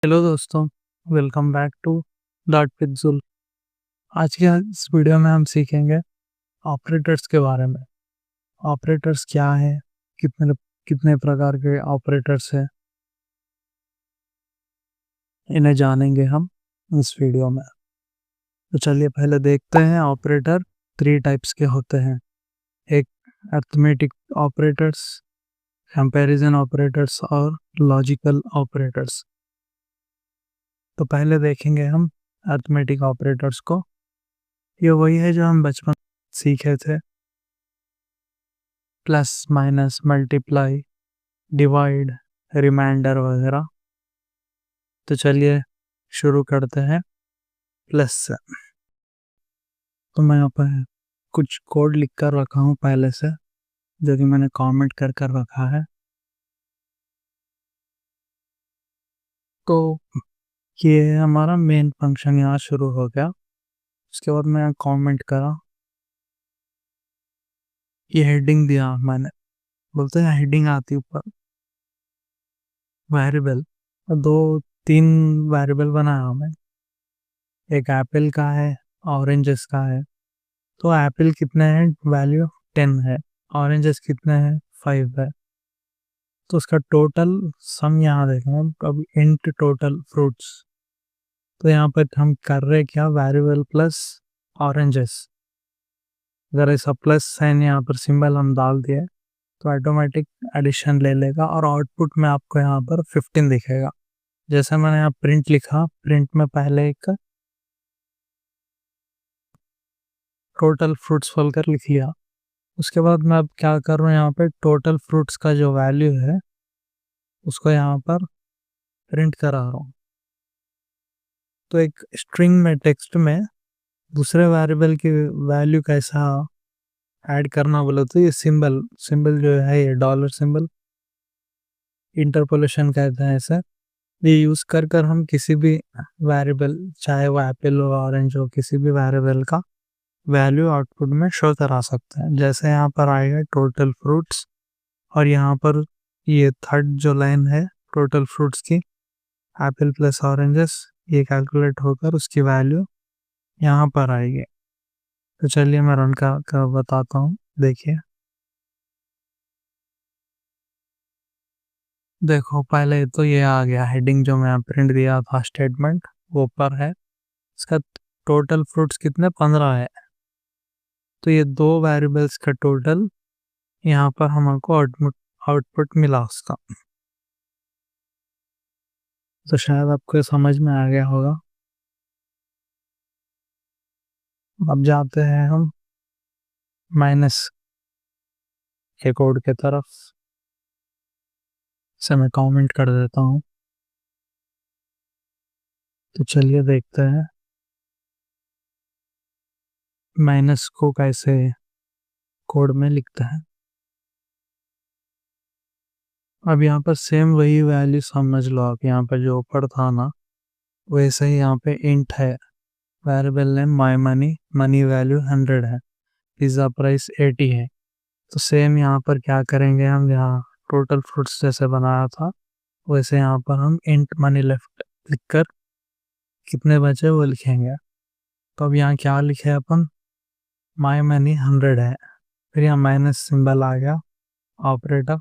Hello दोस्तों, welcome back to dot pixel. आज के इस वीडियो में हम सीखेंगे ऑपरेटर्स के बारे में। ऑपरेटर्स क्या है, कितने कितने प्रकार के ऑपरेटर्स हैं, इन्हें जानेंगे हम इस वीडियो में। तो चलिए पहले देखते हैं। ऑपरेटर 3 टाइप्स के होते हैं। एक अरिथमेटिक ऑपरेटर्स, कंपैरिजन ऑपरेटर्स और लॉजिकल ऑपरेटर्स। तो पहले देखेंगे हम अरिथमेटिक ऑपरेटर्स को। ये वही है जो हम बचपन सीखे थे, plus minus multiply divide reminder वगैरह। तो चलिए शुरू करते हैं प्लस से। तो मैं यहाँ पर कुछ कोड लिख कर रखा हूँ पहले से, जो कि मैंने कमेंट कर कर रखा है। तो ये हमारा मेन फंक्शन यहाँ शुरू हो गया। उसके बाद मैं कमेंट करा, ये हेडिंग दिया मैंने, बोलते हैं हेडिंग आती ऊपर वेरिएबल। दो तीन वेरिएबल बनाया मैं, एक एप्पल का है, ऑरेंजेस का है। तो एप्पल कितने हैं, वैल्यू 10 है, ऑरेंजेस कितने हैं 5 है। तो उसका टोटल सम यहाँ देखेंगे हम, अब इंट टोटल फ्रूट्स। तो यहाँ पर हम कर रहे क्या, वेरिएबल प्लस ऑरेंजेस। अगर ऐसा प्लस साइन यहाँ पर सिंबल हम डाल दिए तो ऑटोमेटिक एडिशन ले लेगा और आउटपुट में आपको यहाँ पर 15 दिखेगा। जैसे मैंने यहाँ प्रिंट लिखा, प्रिंट में पहले एक टोटल फ्रूट्स खोलकर लिख लिया। उसके बाद मैं अब क्या कर रहा हूँ, यहाँ पे टोटल फ्रूट्स का जो वैल्यू है उसको यहाँ पर प्रिंट करा रहा हूँ। तो एक स्ट्रिंग में, टेक्स्ट में दूसरे वेरिएबल की वैल्यू कैसा ऐड करना बोले तो ये सिंबल सिंबल जो है, ये डॉलर सिंबल, इंटरपोलेशन कहते हैं ऐसे। ये यूज़ कर कर हम किसी भी वेरिएबल, चाहे वो एप्पल हो ऑरेंज हो, किसी भी वेरिएबल का वैल्यू आउटपुट में शो करा सकते हैं। जैसे यहाँ पर आएगा टोटल फ्रूट्स, और यहाँ पर ये थर्ड जो लाइन है टोटल फ्रूट्स की, एप्पल प्लस ऑरेंजेस, ये कैलकुलेट होकर उसकी वैल्यू यहाँ पर आएगी। तो चलिए मैं रन का बताता हूँ, देखिए। देखो पहले तो ये आ गया हेडिंग, जो मैं प्रिंट दिया था स्टेटमेंट वो ऊपर है। इसका टोटल फ्रूट्स कितने, 15 है। तो ये दो वेरिएबल्स का टोटल यहाँ पर हमको आउटपुट मिला उसका। तो शायद आपको ये समझ में आ गया होगा। अब जाते हैं हम माइनस के कोड के तरफ से, मैं कमेंट कर देता हूँ। तो चलिए देखते हैं माइनस को कैसे कोड में लिखते हैं। अब यहाँ पर सेम वही वैल्यू समझ लो आप, यहाँ पर जो ऊपर था ना वैसे ही यहाँ पे इंट है, variable name my money, money value 100 है, पिज़्ज़ा प्राइस 80 है। तो सेम यहाँ पर क्या करेंगे हम, यहाँ टोटल फ्रूट्स जैसे बनाया था वैसे यहाँ पर हम इंट मनी लेफ्ट लिखकर कितने बचे वो लिखेंगे। तो अब यहाँ क्या लिखे अपन, माई मनी 100 है, फिर यहाँ माइनस सिंबल आ गया ऑपरेटर।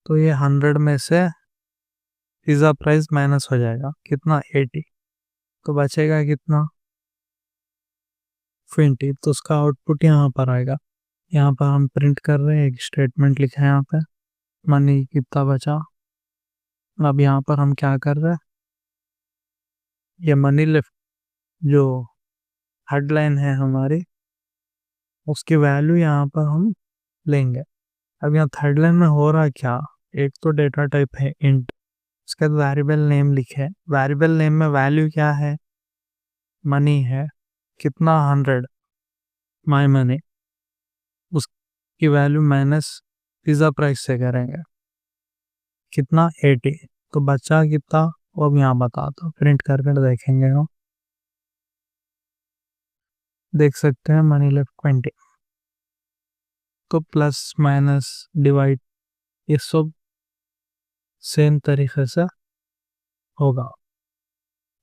तो ये 100 में से पिज़्ज़ा प्राइस माइनस हो जाएगा, कितना 80। तो बचेगा कितना 20। तो उसका आउटपुट यहाँ पर आएगा। यहाँ पर हम प्रिंट कर रहे हैं, एक स्टेटमेंट लिखा है यहाँ पे, मनी कितना बचा। अब यहाँ पर हम क्या कर रहे हैं, ये मनी लेफ्ट जो हेडलाइन है हमारी उसकी वैल्यू यहाँ पर हम लेंगे। अब यहाँ थर्ड लाइन में हो रहा क्या, एक तो डेटा टाइप है इंट, उसके बाद वेरिएबल नेम लिखे। वेरिएबल नेम में वैल्यू क्या है, मनी है, कितना 100 माई मनी, उसकी वैल्यू माइनस पिज़्ज़ा प्राइस से करेंगे, कितना 80। तो बचा कितना वो अब यहाँ बताता हूँ, प्रिंट करके देखेंगे हम, देख सकते हैं मनी लेफ्ट 20। तो प्लस माइनस डिवाइड ये सब सेम तरीके से होगा।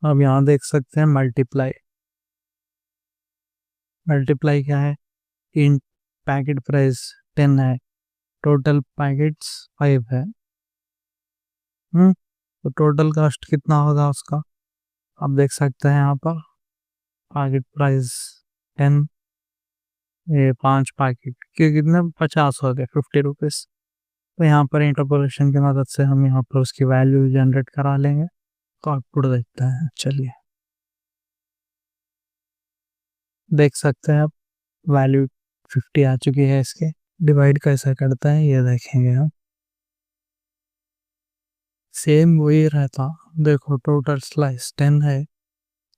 अब यहाँ देख सकते हैं मल्टीप्लाई। मल्टीप्लाई क्या है? इन पैकेट प्राइस 10 है, टोटल पैकेट्स 5 है। तो टोटल कॉस्ट कितना होगा उसका? आप देख सकते हैं यहाँ पर पैकेट प्राइस 10, ये 5 पैकेट के कितने 50 हो गए, 50 रुपीज़। तो यहाँ पर इंटरपोलेशन की मदद से हम यहाँ पर उसकी वैल्यू जनरेट करा लेंगे। तो आउटपुट देखते हैं, चलिए देख सकते हैं आप वैल्यू 50 आ चुकी है। इसके डिवाइड कैसे करता है ये देखेंगे हम। सेम वही रहता, देखो टोटल स्लाइस 10 है,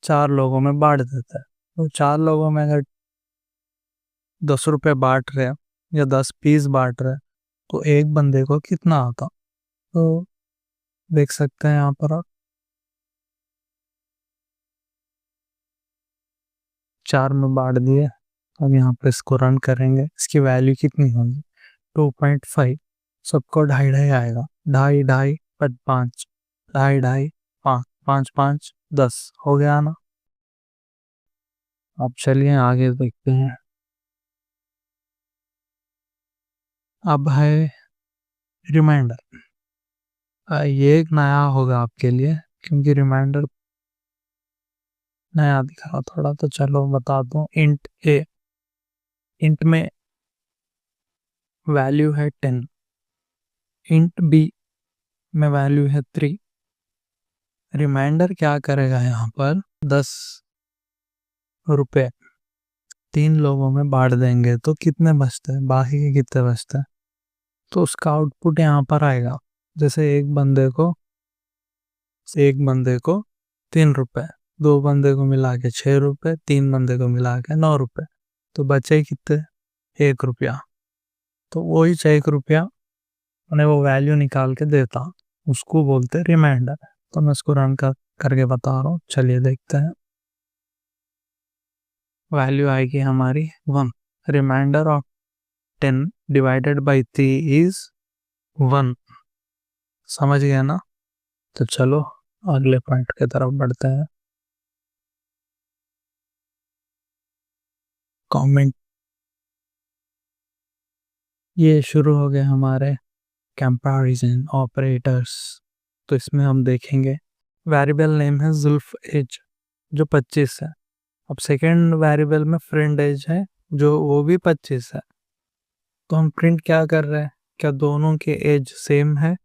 4 लोगों में बांट देता है। तो 4 लोगों में अगर 10 रुपये बांट रहे या 10 पीस बांट रहे तो एक बंदे को कितना आता? तो देख सकते हैं यहाँ पर आप 4 में बांट दिए। अब यहाँ पर इसको रन करेंगे, इसकी वैल्यू कितनी होगी? 2.5। सबको 2.5 आएगा, 2.5 5, 2.5 5, 5 5 10 हो गया ना। अब चलिए आगे देखते हैं। अब है रिमाइंडर। ये एक नया होगा आपके लिए, क्योंकि रिमाइंडर नया दिख रहा थोड़ा, तो चलो बता दूं। इंट ए, इंट में वैल्यू है 10, इंट बी में वैल्यू है 3। रिमाइंडर क्या करेगा यहाँ पर? 10 रुपए 3 लोगों में बांट देंगे तो कितने बचते हैं, बाकी के कितने बचते हैं? तो उसका आउटपुट यहाँ पर आएगा। जैसे एक बंदे को 3 रुपए, 2 बंदे को मिला के 6 रुपए, 3 बंदे को मिला के 9 रुपए, तो बचे कितने? 1 रुपया। तो वही 1 रुपया उन्हें वो वैल्यू निकाल के देता, उसको बोलते रिमाइंडर। तो मैं इसको रन करके बता रहा हूँ, चलिए देखते हैं। वैल्यू आएगी हमारी 1। Reminder of 10 divided by 3 is 1। समझ गया ना? तो चलो अगले पॉइंट की तरफ बढ़ते हैं। कमेंट, ये शुरू हो गए हमारे कंपैरिजन ऑपरेटर्स। तो इसमें हम देखेंगे वेरिएबल नेम है जुल्फ एज, जो 25 है। अब सेकेंड वेरिएबल में फ्रेंड एज है, जो वो भी 25 है। तो हम प्रिंट क्या कर रहे हैं, क्या दोनों के एज सेम है?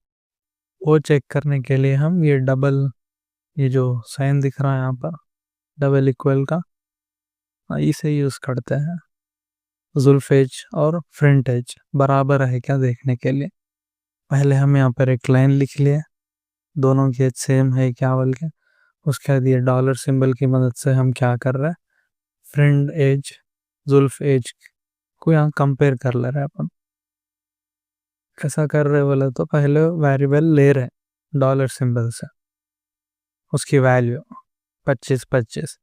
वो चेक करने के लिए हम ये जो साइन दिख रहा है यहाँ पर डबल इक्वल का, इसे यूज करते हैं जुल्फ एज और फ्रंट एज बराबर है क्या देखने के लिए। पहले हम यहाँ पर एक लाइन लिख लिए, दोनों की एज सेम है क्या बोल के। उसके बाद ये डॉलर सिंबल की मदद से हम क्या कर रहे हैं, फ्रेंड एज जुल्फ एज को यहाँ कंपेयर कर ले रहे हैं अपन। कैसा कर रहे बोले तो पहले वेरिएबल ले रहे डॉलर सिंबल से, उसकी वैल्यू 25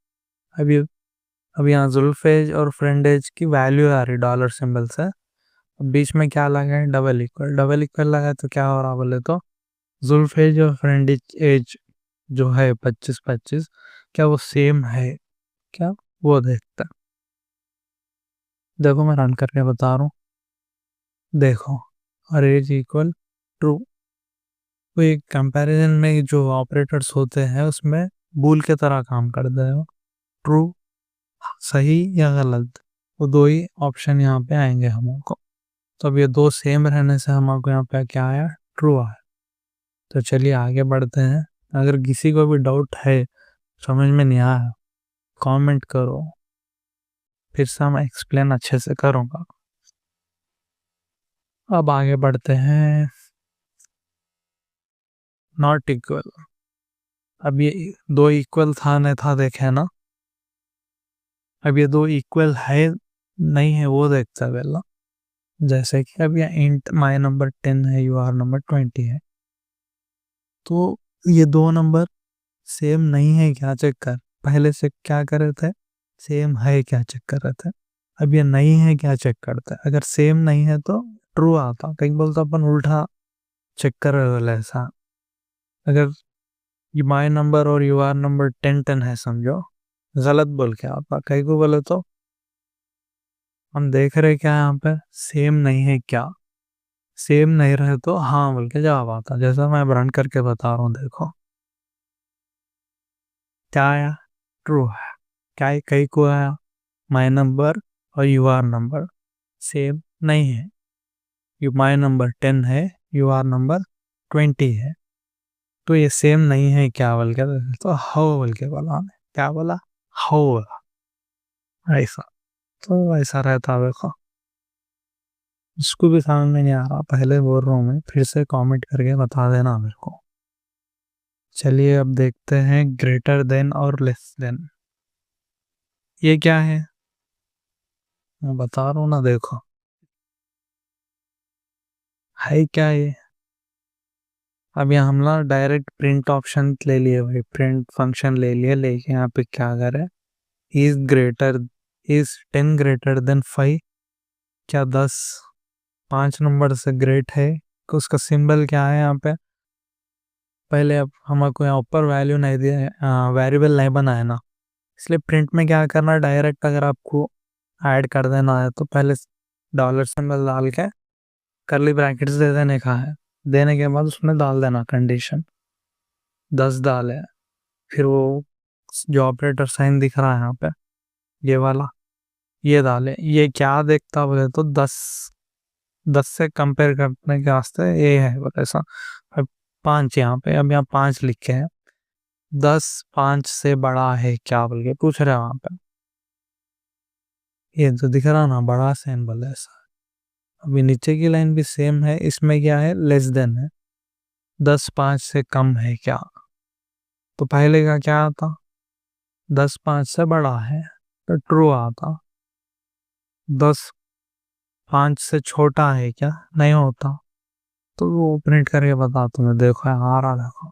अब यहाँ जुल्फ एज और फ्रेंड एज की वैल्यू आ रही डॉलर सिंबल से। बीच में क्या लगा है, डबल इक्वल लगा, तो क्या हो रहा बोले तो जुल्फ एज और फ्रेंड एज जो है 25 क्या वो सेम है क्या, वो देखता। देखो मैं रन करके बता रहा हूँ, देखो और एज इक्वल ट्रू। तो एक कंपैरिजन में जो ऑपरेटर्स होते हैं उसमें बूल के तरह काम करते हैं। ट्रू, सही या गलत, वो दो ही ऑप्शन यहाँ पे आएंगे हमको। तो अब ये दो सेम रहने से हमको यहाँ पे क्या आया, ट्रू आया। तो चलिए आगे बढ़ते हैं। अगर किसी को भी डाउट है, समझ में नहीं आया, कमेंट करो, फिर से मैं एक्सप्लेन अच्छे से करूँगा। अब आगे बढ़ते हैं। नॉट इक्वल, अब ये दो इक्वल था नहीं था देखे ना। अब ये दो इक्वल है नहीं है वो देखता है पहला। जैसे कि अब यहाँ इंट माई नंबर 10 है, यू आर नंबर 20 है, तो ये दो नंबर सेम नहीं है क्या चेक कर। पहले से क्या कर रहे थे, सेम है क्या चेक कर रहे थे। अब ये नहीं है क्या चेक करते हैं। अगर सेम नहीं है तो ट्रू आता, कहीं बोलता अपन उल्टा चेक कर रहे हो ऐसा। अगर ये माई नंबर और यू आर नंबर 10-10 है, समझो। गलत बोल के आपका कहीं को बोले तो हम देख रहे क्या यहाँ पे सेम नहीं है क्या, सेम नहीं रहे तो हाँ बोल के जवाब आता, जैसा मैं रन करके बता रहा हूँ। देखो क्या आया, ट्रू है। क्या है? कहीं को आया माई नंबर और यू आर नंबर सेम नहीं है, यू माई नंबर 10 है, यू आर नंबर 20 है, तो ये सेम नहीं है क्या बोल के, तो हाउ बोल के बोला हमने। क्या बोला? हाउ। ऐसा, तो ऐसा रहता है। देखो इसको भी समझ में नहीं आ रहा, पहले बोल रहा हूँ मैं, फिर से कमेंट करके बता देना मेरे को। चलिए अब देखते हैं ग्रेटर देन और लेस देन, ये क्या है? मैं बता रहा हूँ ना, देखो है क्या ये। अब यहाँ हम ना डायरेक्ट प्रिंट ऑप्शन ले लिए भाई, प्रिंट फंक्शन ले लिए, लेके यहाँ पे क्या करे, is greater, is 10 greater than 5, क्या 10 5 नंबर से ग्रेट है? तो उसका सिंबल क्या है यहाँ पे? पहले अब हमको यहाँ ऊपर वैल्यू नहीं दिया, वेरिएबल नहीं बनाया ना, इसलिए प्रिंट में क्या करना, डायरेक्ट अगर आपको ऐड कर देना है तो पहले डॉलर सिंबल डाल के करली ब्रैकेट्स दे देने का है, देने के बाद उसमें डाल देना कंडीशन 10 डाले, फिर वो जो ऑपरेटर साइन दिख रहा है यहाँ पे ये वाला, ये डाले, ये क्या देखता बोले तो 10 से कंपेयर करने के वास्ते ये है बोले ऐसा। अब 5 यहाँ पे, अब यहाँ 5 लिखे हैं, 10 5 से बड़ा है क्या बोल के पूछ रहे हैं वहां पे, ये तो दिख रहा ना बड़ा साइन बोले ऐसा। अभी नीचे की लाइन भी सेम है, इसमें क्या है, लेस देन है, 10 5 से कम है क्या, तो पहले का क्या आता, 10 5 से बड़ा है तो ट्रू आता, 10 5 से छोटा है क्या, नहीं होता, तो वो प्रिंट करके बता तुम्हें। देखो यहाँ आ रहा, देखो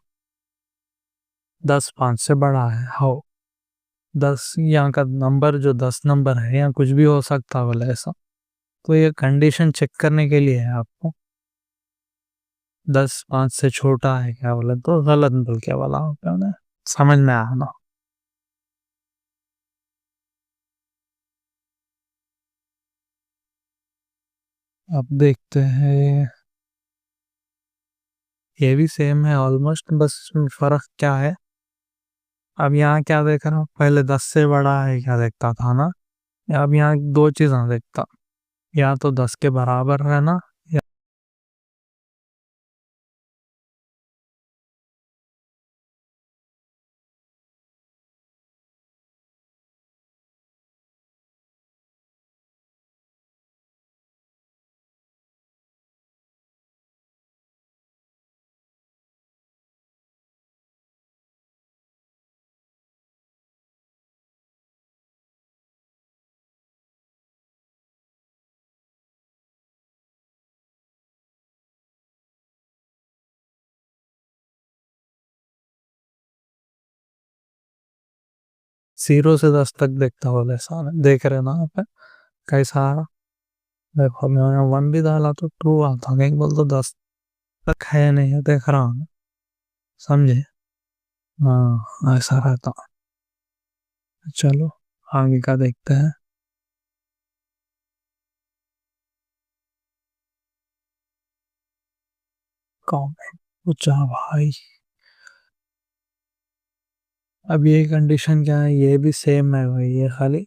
10 5 से बड़ा है, हो 10 यहाँ का नंबर जो 10 नंबर है, यहाँ कुछ भी हो सकता है बोले ऐसा, तो ये कंडीशन चेक करने के लिए है आपको। 10 5 से छोटा है क्या बोले तो गलत बोल क्या बोला आपने, समझ में आया ना। अब देखते हैं, ये भी सेम है ऑलमोस्ट, बस इसमें फर्क क्या है। अब यहाँ क्या देख रहा हूँ, पहले 10 से बड़ा है क्या देखता था ना, अब यहाँ दो चीज़ें देखता, या तो 10 के बराबर रहना, या जीरो से 10 तक देखता बोले सामने, देख रहे ना आप कैसा आ रहा। देखो मैंने 1 भी डाला तो ट्रू आता, कहीं बोल तो 10 तक है नहीं है, देख रहा हूँ, समझे। हाँ ऐसा रहता। चलो आगे का देखते हैं। कमेंट पूछा भाई, अब ये कंडीशन क्या है, ये भी सेम है भाई, ये खाली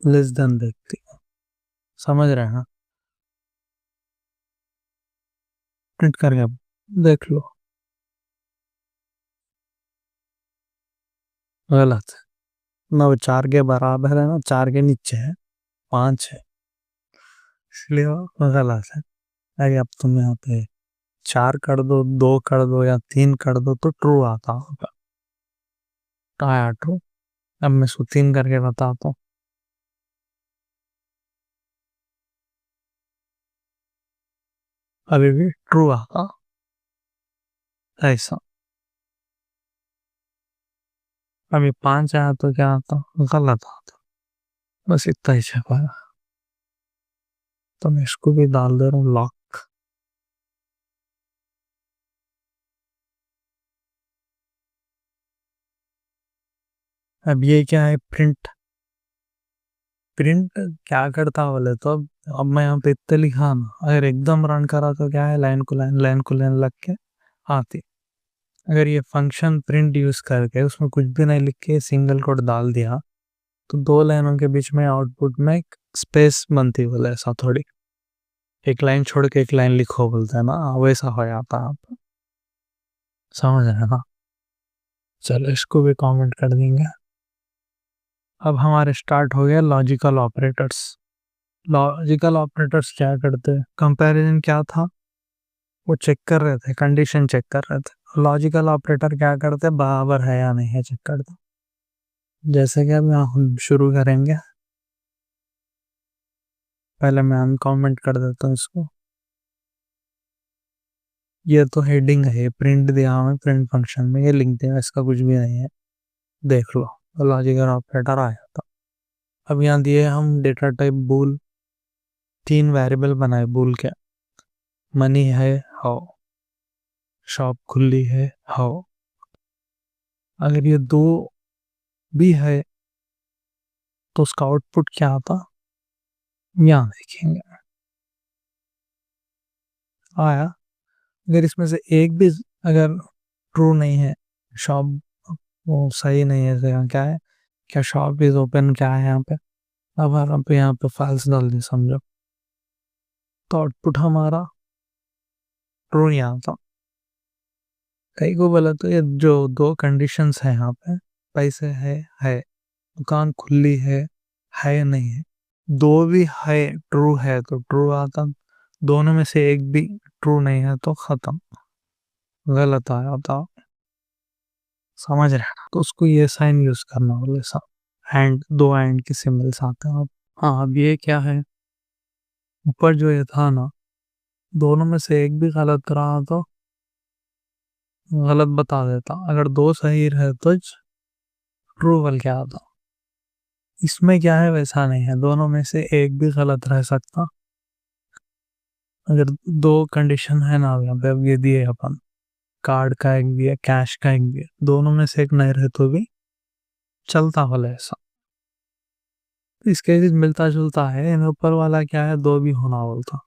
लेस देन देखती है, समझ रहे हैं। प्रिंट करके देख लो, गलत है ना, वो 4 के बराबर है ना, 4 के नीचे है, 5 है, इसलिए वो गलत है। अगर अब तुम यहाँ पे 4 कर दो, 2 कर दो या 3 कर दो तो ट्रू आता होगा, तो आया ट्रू। अब मैं इसको 3 करके बताता हूँ, अभी भी ट्रू आता, ऐसा। अभी 5 आया तो क्या आता, गलत आता, बस इतना ही छपा है। तो मैं इसको भी डाल दे रहा हूँ लॉक। अब ये क्या है, प्रिंट क्या करता बोले तो अब मैं यहाँ पे इतने लिखा ना, अगर एकदम रन करा तो क्या है, लाइन को लाइन लग के आती। अगर ये फंक्शन प्रिंट यूज करके उसमें कुछ भी नहीं लिख के सिंगल कोट डाल दिया तो 2 लाइनों के बीच में आउटपुट में एक स्पेस बनती बोले, ऐसा थोड़ी एक लाइन छोड़ के एक लाइन लिखो बोलते है ना, वैसा हो जाता है। आप समझ रहे हैं ना? चलो इसको भी कमेंट कर देंगे। अब हमारे स्टार्ट हो गया लॉजिकल ऑपरेटर्स। लॉजिकल ऑपरेटर्स क्या करते हैं, कंपैरिजन क्या था, वो चेक कर रहे थे, कंडीशन चेक कर रहे थे। लॉजिकल ऑपरेटर क्या करते, बराबर है या नहीं है चेक करते। जैसे कि अब हम शुरू करेंगे, पहले मैं अनकमेंट कर देता हूँ इसको। ये तो हेडिंग है, प्रिंट दिया हमें प्रिंट फंक्शन में, ये लिख दिया, इसका कुछ भी नहीं है, देख लो लॉजिकल ऑपरेटर आया था। अब यहाँ दिए हम डेटा टाइप बूल, 3 वेरिएबल बनाए बूल के, मनी है हाउ, शॉप खुली है हाउ। अगर ये 2 भी है तो उसका आउटपुट क्या आता, यहाँ देखेंगे आया। अगर इसमें से एक भी अगर ट्रू नहीं है, शॉप वो सही नहीं है, तो यहाँ क्या है, क्या शॉप इज ओपन क्या है यहाँ पे। अब हम पे यहाँ पे फाल्स डाल दी समझो, तो आउटपुट हमारा ट्रू नहीं आता। कई को बोला तो ये जो 2 कंडीशंस है यहाँ पे, पैसे है, दुकान खुली है या नहीं है, 2 भी है ट्रू है तो ट्रू आता, दोनों में से एक भी ट्रू नहीं है तो खत्म, गलत आया था। समझ रहे हैं? तो उसको ये साइन यूज करना बोले सब, एंड 2 एंड के सिंबल्स आते हैं। अब हाँ, अब ये क्या है, ऊपर जो ये था ना, दोनों में से एक भी गलत रहा तो गलत बता देता, अगर 2 सही रहे तो ट्रू बोल के आता। इसमें क्या है, वैसा नहीं है, दोनों में से एक भी गलत रह सकता। अगर 2 कंडीशन है ना, यहाँ पे अब ये दिए अपन, कार्ड का एक भी है, कैश का एक भी है, दोनों में से एक नहीं रहे तो भी चलता वाला ऐसा। इसके मिलता जुलता है, इन्हें ऊपर वाला क्या है, 2 भी होना बोलता,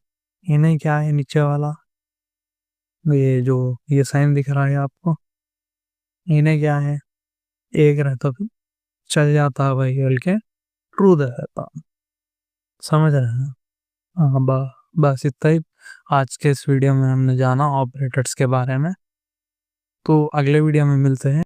इन्हें क्या है नीचे वाला, ये जो ये साइन दिख रहा है आपको, इन्हें क्या है, एक रहता तो चल जाता है भाई बोल के ट्रू दे देता। समझ रहे हैं? हाँ बस इतना ही आज के इस वीडियो में हमने जाना ऑपरेटर्स के बारे में। तो अगले वीडियो में मिलते हैं।